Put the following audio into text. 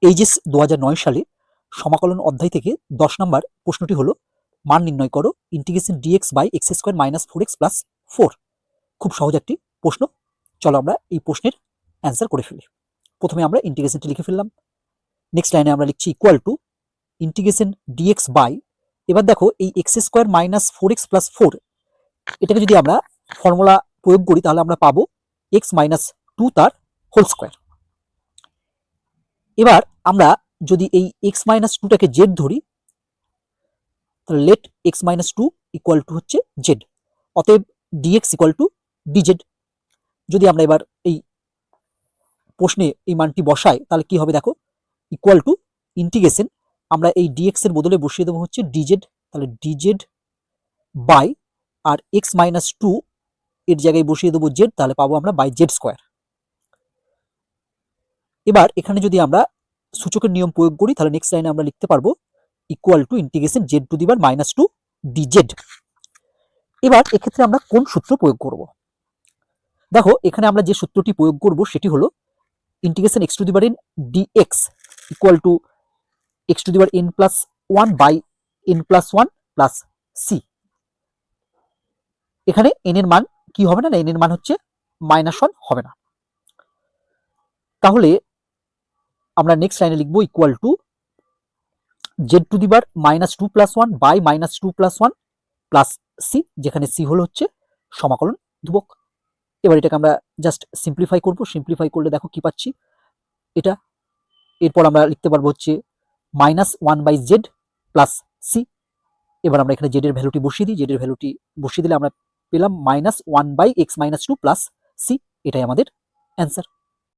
HS 2009 সালে সমাকলন অধ্যায় থেকে 10 নম্বর প্রশ্নটি হলো মান নির্ণয় করো integration dx by x square minus 4x plus 4। খুব সহজ একটি প্রশ্ন। চলো আমরা এই প্রশ্নের অ্যান্সার করে ফেলি। প্রথমে আমরা ইন্টিগ্রেশনটি লিখে ফেললাম। নেক্সট লাইনে আমরা লিখছি equal to integration dx by, এবার দেখো এই x square minus 4x plus 4 এটাকে যদি আমরা ফর্মুলা প্রয়োগ করি তাহলে আমরা পাবো এক্স মাইনাস 2 তার হোল স্কোয়ার। এবার আমরা যদি এই এক্স মাইনাস 2টাকে জেড ধরি তাহলে let x minus 2 equal to হচ্ছে জেড, অতএব ডিএক্স ইকুয়াল টু ডিজেড। যদি আমরা এবার এই প্রশ্নে এই মানটি বসাই তাহলে কি হবে দেখো, ইকুয়াল টু ইন্টিগ্রেশন আমরা এই ডিএক্স এর বদলে বসিয়ে দেবো হচ্ছে ডিজেড, তাহলে ডিজেড বাই আর এক্স মাইনাস 2 এর জায়গায় বসিয়ে দেবো জেড, তাহলে পাবো আমরা বাই জেড স্কোয়ার। এবার এখানে যদি আমরা সূচকের নিয়ম প্রয়োগ করি তাহলে নেক্সট লাইনে আমরা লিখতে পারবো equal to integration Z to the power minus 2 DZ. এবার এক্ষেত্রে আমরা কোন সূত্র প্রয়োগ করব? দেখো এখানে আমরা যে সূত্রটি প্রয়োগ করব সেটি হলো integration x to the power n dx equal to x to the power n plus 1 by n plus 1 plus c. এখানে এন এর মান কি হবে না, এন এর মান হচ্ছে -1 হবে না। তাহলে আমরা নেক্সট লাইনে লিখবো equal to z to the power minus 2 plus 1 by minus 2 plus 1 plus c, যেখানে সি হলো হচ্ছে সমাকলন ধ্রুবক। এবার এটাকে আমরা জাস্ট সিম্পলিফাই করব। সিম্পলিফাই করলে দেখো কি পাচ্ছি এটা। এরপর আমরা লিখতে পারবো হচ্ছে -1 বাই জেড প্লাস সি। এবার আমরা এখানে জেড এর ভ্যালুটি বসিয়ে দিই। জেড এর ভ্যালুটি বসিয়ে দিলে আমরা পেলাম -1 by x minus 2 plus c. এটাই আমাদের অ্যান্সার।